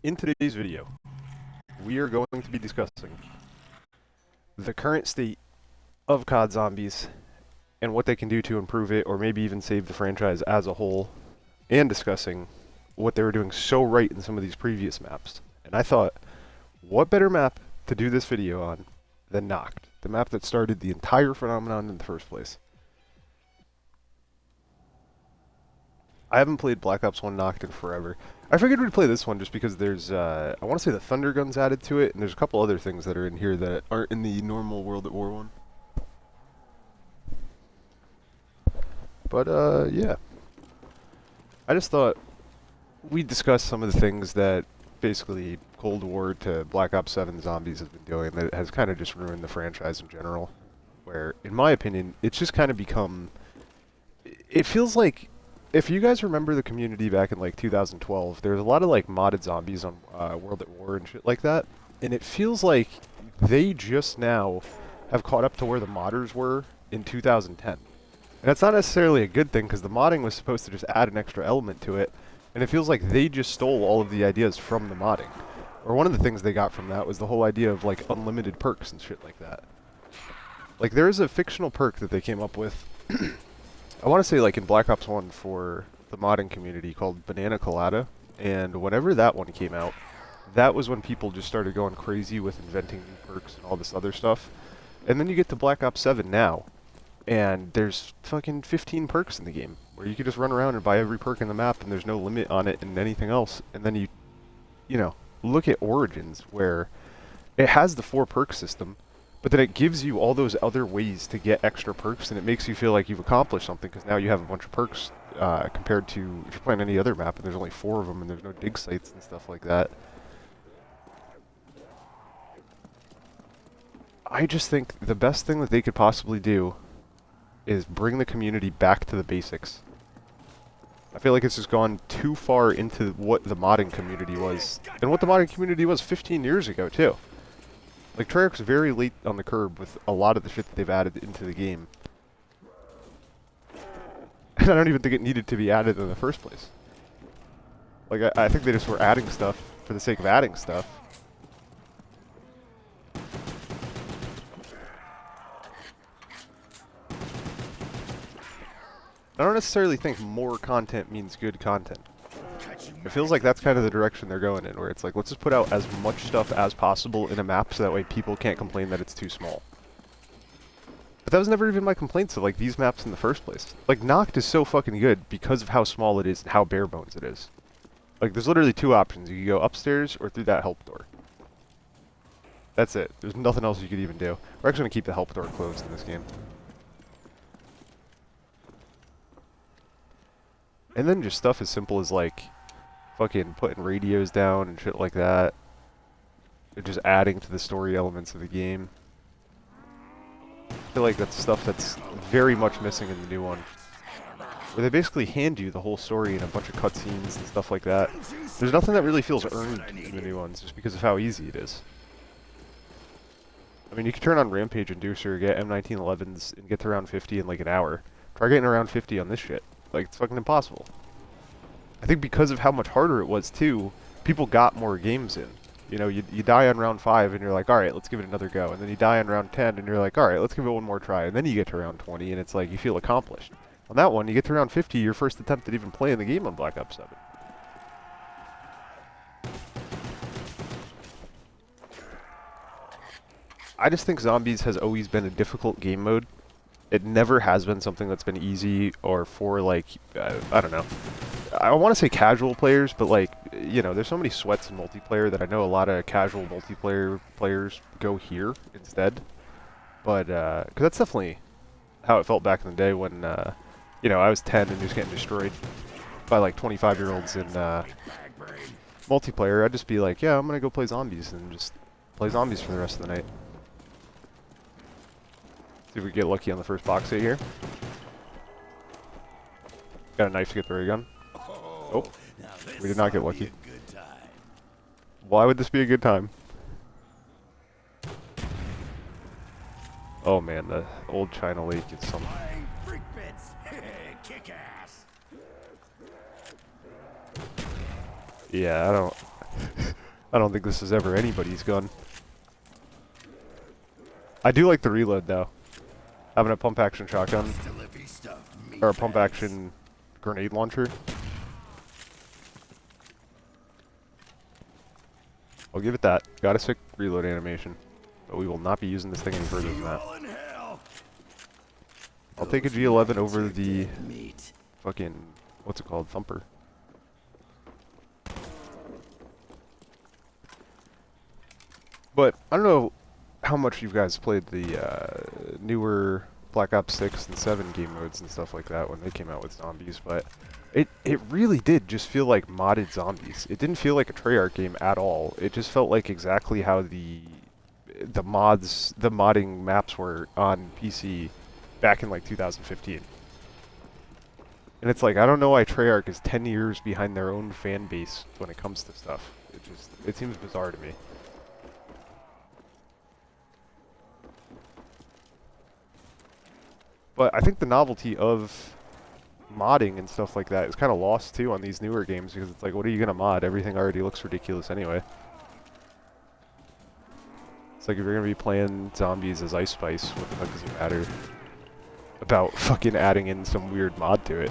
In today's video, we are going to be discussing the current state of COD Zombies and what they can do to improve it or maybe even save the franchise as a whole, and discussing what they were doing so right in some of these previous maps. And I thought, what better map to do this video on than Nacht, the map that started the entire phenomenon in the first place. I haven't played Black Ops 1 Nacht in forever. I figured we'd play this one just because there's, I want to say the Thunder Gun's added to it, and there's a couple other things that are in here that aren't in the normal World at War one. But, yeah. I just thought we'd discuss some of the things that basically Cold War to Black Ops 7 Zombies has been doing that has kind of just ruined the franchise in general. Where, in my opinion, it's just kind of become... It feels like... If you guys remember the community back in like 2012, there's a lot of like modded zombies on World at War and shit like that, and it feels like they just now have caught up to where the modders were in 2010. And that's not necessarily a good thing because the modding was supposed to just add an extra element to it, and it feels like they just stole all of the ideas from the modding. Or one of the things they got from that was the whole idea of like unlimited perks and shit like that. Like there is a fictional perk that they came up with I want to say like in Black Ops 1 for the modding community called Banana Colada, and whenever that one came out, that was when people just started going crazy with inventing new perks and all this other stuff. And then you get to Black Ops 7 now, and there's fucking 15 perks in the game, where you can just run around and buy every perk in the map and there's no limit on it and anything else. And then you know, look at Origins, where it has the 4 perk system, but then it gives you all those other ways to get extra perks, and it makes you feel like you've accomplished something, because now you have a bunch of perks compared to if you're playing any other map, and there's only 4 of them, and there's no dig sites and stuff like that. I just think the best thing that they could possibly do is bring the community back to the basics. I feel like it's just gone too far into what the modding community was, and what the modding community was 15 years ago, too. Like, Treyarch's very late on the curb with a lot of the shit that they've added into the game. And I don't even think it needed to be added in the first place. Like, I think they just were adding stuff for the sake of adding stuff. I don't necessarily think more content means good content. It feels like that's kind of the direction they're going in, where it's like, let's just put out as much stuff as possible in a map so that way people can't complain that it's too small. But that was never even my complaints of like these maps in the first place. Like, Nacht is so fucking good because of how small it is and how bare bones it is. Like, there's literally 2 options. You can go upstairs or through that help door. That's it. There's nothing else you could even do. We're actually going to keep the help door closed in this game. And then just stuff as simple as like fucking putting radios down and shit like that. And just adding to the story elements of the game. I feel like that's stuff that's very much missing in the new one. Where they basically hand you the whole story in a bunch of cutscenes and stuff like that. There's nothing that really feels earned in the new ones just because of how easy it is. I mean, you can turn on Rampage and Deucer, get M1911s, and get to round 50 in like an hour. Try getting around 50 on this shit. Like, it's fucking impossible. I think because of how much harder it was, too, people got more games in. You know, you die on round 5, and you're like, alright, let's give it another go. And then you die on round 10, and you're like, alright, let's give it one more try. And then you get to round 20, and it's like, you feel accomplished. On that one, you get to round 50, your first attempt at even playing the game on Black Ops 7. I just think Zombies has always been a difficult game mode. It never has been something that's been easy or for, like, I don't know. I want to say casual players, but, like, you know, there's so many sweats in multiplayer that I know a lot of casual multiplayer players go here instead. But, because that's definitely how it felt back in the day when, you know, I was 10 and just getting destroyed by, like, 25-year-olds in multiplayer. I'd just be like, yeah, I'm going to go play Zombies and just play Zombies for the rest of the night. See if we get lucky on the first box hit here. Got a knife to get the ray gun. Oh, we did not get lucky. Why would this be a good time? Oh man, the old China Lake is something. Yeah, I don't think this is ever anybody's gun. I do like the reload though. Having a pump action shotgun or a pump action grenade launcher. I'll give it that. Got a sick reload animation. But we will not be using this thing any further than that. I'll take a G11 over the fucking, what's it called, Thumper. But I don't know how much you guys played the newer Black Ops 6 and 7 game modes and stuff like that when they came out with zombies, but it really did just feel like modded zombies. It didn't feel like a Treyarch game at all. It just felt like exactly how the modding maps were on PC back in like 2015. And it's like, I don't know why Treyarch is 10 years behind their own fan base when it comes to stuff. It seems bizarre to me. But I think the novelty of modding and stuff like that is kind of lost too on these newer games, because it's like, what are you going to mod? Everything already looks ridiculous anyway. It's like, if you're going to be playing zombies as Ice Spice, what the fuck does it matter about fucking adding in some weird mod to it?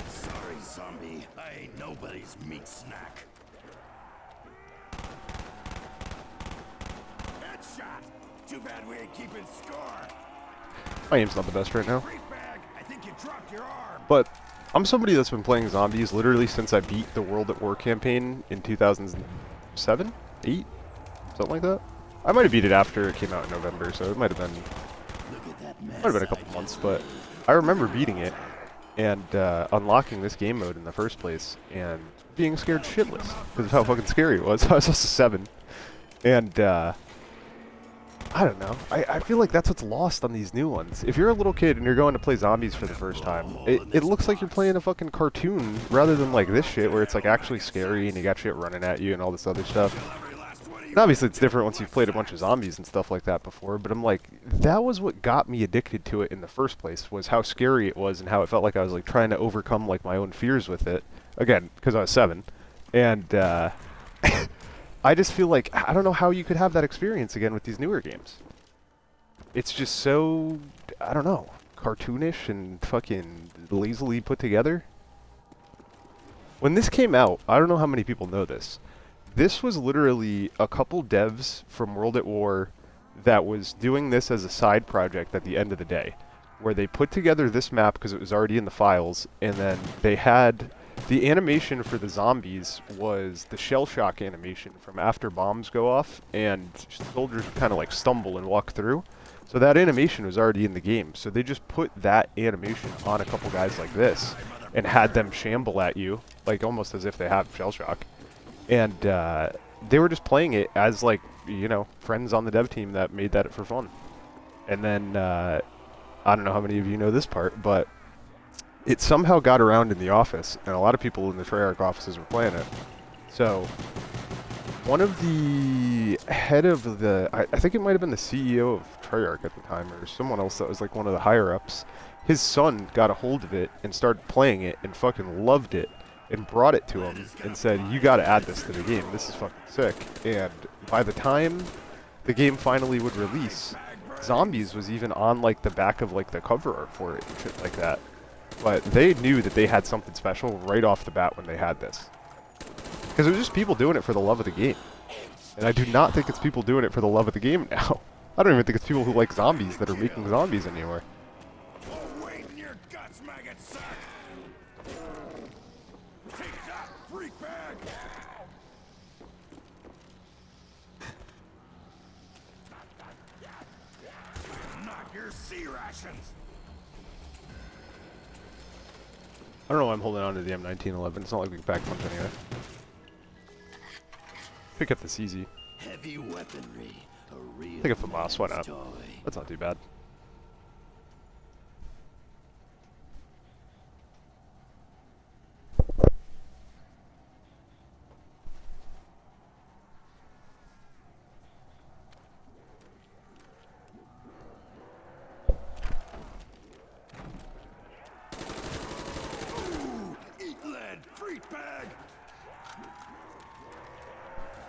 Sorry, zombie. I ain't nobody's meat snack. Headshot! Too bad we ain't keeping score. My aim's not the best right now. I think you dropped your arm. But I'm somebody that's been playing zombies literally since I beat the World at War campaign in 2007? 8? Something like that? I might have beat it after it came out in November, so it might have been a couple months, but I remember beating it and unlocking this game mode in the first place and being scared shitless because of how fucking scary it was. I was also 7. And I don't know. I feel like that's what's lost on these new ones. If you're a little kid and you're going to play zombies for the first time, it looks like you're playing a fucking cartoon rather than like this shit where it's like actually scary and you got shit running at you and all this other stuff. And obviously it's different once you've played a bunch of zombies and stuff like that before, but I'm like, that was what got me addicted to it in the first place, was how scary it was and how it felt like I was like trying to overcome like my own fears with it. Again, because I was 7. And I just feel like, I don't know how you could have that experience again with these newer games. It's just so, I don't know, cartoonish and fucking lazily put together. When this came out, I don't know how many people know this. This was literally a couple devs from World at War that was doing this as a side project at the end of the day, where they put together this map because it was already in the files, and then they had the animation for the zombies was the shell shock animation from after bombs go off and soldiers kind of like stumble and walk through. So that animation was already in the game. So they just put that animation on a couple guys like this and had them shamble at you, like almost as if they have shell shock. And they were just playing it as like, you know, friends on the dev team that made that for fun. And then, I don't know how many of you know this part, but it somehow got around in the office, and a lot of people in the Treyarch offices were playing it. So, one of the head of the, I think it might have been the CEO of Treyarch at the time, or someone else that was like one of the higher-ups, his son got a hold of it and started playing it and fucking loved it and brought it to him and said, you gotta add this to the game, this is fucking sick. And by the time the game finally would release, Zombies was even on like the back of like the cover art for it and shit like that. But they knew that they had something special right off the bat when they had this. Because it was just people doing it for the love of the game. And I do not think it's people doing it for the love of the game now. I don't even think it's people who like zombies that are making zombies anymore. I don't know why I'm holding on to the M1911. It's not like we can pack punch anyway. Pick up this easy. Heavy weaponry, a real Pick up the boss, why not? toy. That's not too bad.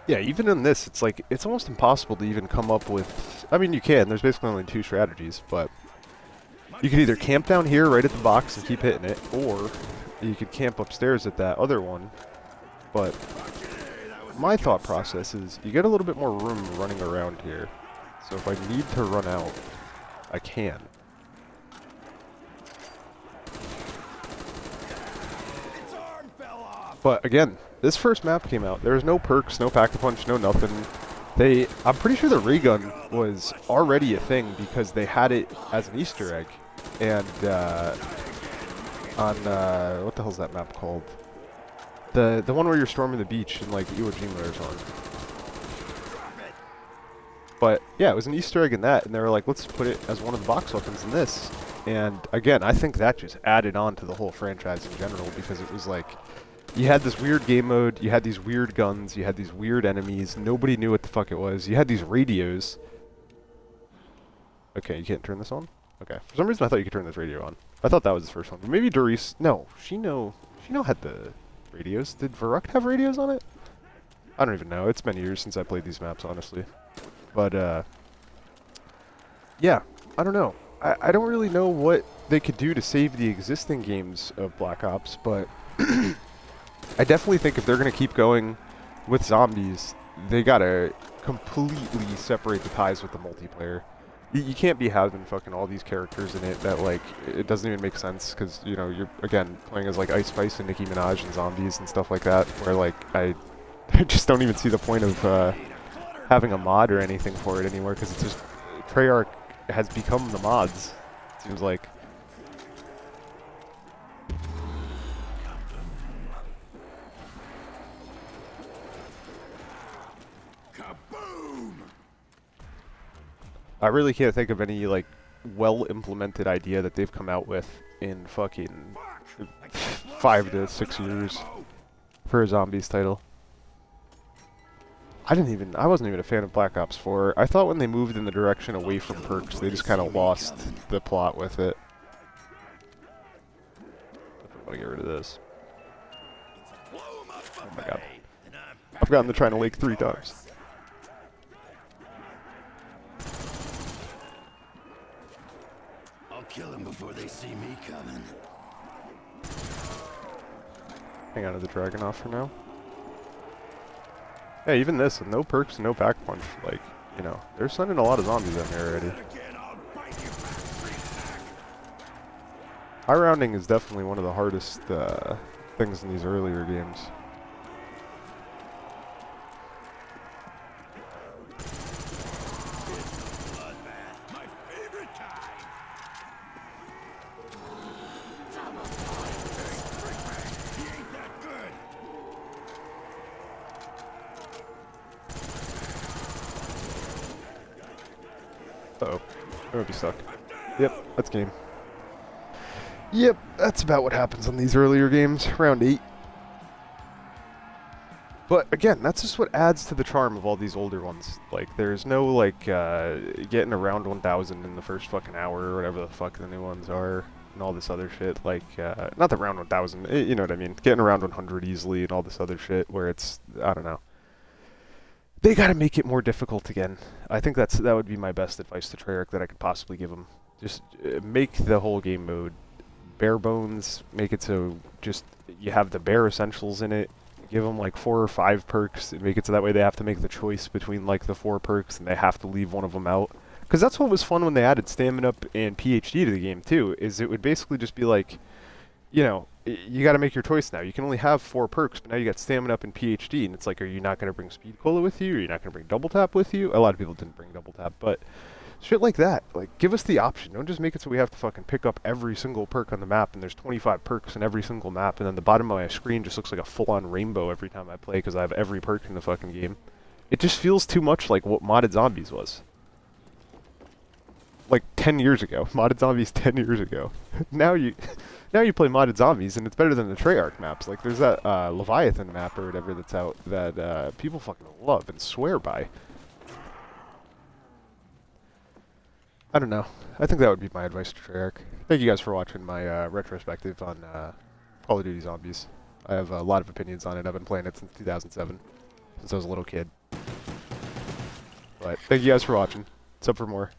Yeah, even in this, it's like, it's almost impossible to even come up with... I mean, you can. There's basically only two strategies, but... You could either camp down here right at the box and keep hitting it, or you could camp upstairs at that other one. But my thought process is you get a little bit more room running around here. So if I need to run out, I can. But again, this first map came out. There was no perks, no pack-a-punch, no nothing. I'm pretty sure the ray gun was already a thing because they had it as an Easter egg. And on what the hell's that map called? The one where you're storming the beach in like Iwo Jima or something. But yeah, it was an Easter egg in that, and they were like, let's put it as one of the box weapons in this. And again, I think that just added on to the whole franchise in general because it was like, you had this weird game mode, you had these weird guns, you had these weird enemies, nobody knew what the fuck it was. You had these radios. Okay, you can't turn this on? Okay. For some reason I thought you could turn this radio on. I thought that was the first one. But maybe Doris... No, Shino had the radios. Did Varuk have radios on it? I don't even know. It's been years since I played these maps, honestly. But, yeah. I don't know. I don't really know what they could do to save the existing games of Black Ops, but... I definitely think if they're going to keep going with zombies, they gotta completely separate the ties with the multiplayer. You can't be having fucking all these characters in it that, like, it doesn't even make sense, because, you know, you're, again, playing as, like, Ice Spice and Nicki Minaj and zombies and stuff like that, where, like, I just don't even see the point of having a mod or anything for it anymore, because it's just, Treyarch has become the mods, it seems like. I really can't think of any, like, well-implemented idea that they've come out with in fucking 5 to 6 years for a zombies title. I wasn't even a fan of Black Ops 4. I thought when they moved in the direction away from perks, they just kind of lost the plot with it. I want to get rid of this. Oh my god. I've gotten to China Lake 3 times. Kill him before they see me coming. Hang on to the dragon off for now. Yeah, even this, with no perks and no pack punch, like, you know, they're sending a lot of zombies in here already. High rounding is definitely one of the hardest things in these earlier games. Uh-oh. I might be stuck. Yep, that's game. Yep, that's about what happens on these earlier games. Round 8. But again, that's just what adds to the charm of all these older ones. Like, there's no, like, getting around 1,000 in the first fucking hour or whatever the fuck the new ones are. And all this other shit. Like, not the round 1,000, you know what I mean. Getting around 100 easily and all this other shit where it's, I don't know. They gotta make it more difficult again. I think that would be my best advice to Treyarch that I could possibly give them. Just make the whole game mode bare bones. Make it so just you have the bare essentials in it. Give them like 4 or 5 perks. And make it so that way they have to make the choice between like the 4 perks and they have to leave one of them out. Because that's what was fun when they added Stamina Up and PhD to the game too. Is it would basically just be like, you know, you got to make your choice now. You can only have 4 perks, but now you got Stamina Up and PhD, and it's like, are you not going to bring Speed Cola with you? Are you not going to bring Double Tap with you? A lot of people didn't bring Double Tap, but shit like that. Like, give us the option. Don't just make it so we have to fucking pick up every single perk on the map, and there's 25 perks in every single map, and then the bottom of my screen just looks like a full-on rainbow every time I play because I have every perk in the fucking game. It just feels too much like what Modded Zombies was. Like 10 years ago. Modded Zombies 10 years ago. Now you play Modded Zombies and it's better than the Treyarch maps. Like there's that Leviathan map or whatever that's out that people fucking love and swear by. I don't know. I think that would be my advice to Treyarch. Thank you guys for watching my retrospective on Call of Duty Zombies. I have a lot of opinions on it. I've been playing it since 2007. since I was a little kid. But thank you guys for watching. It's up for more.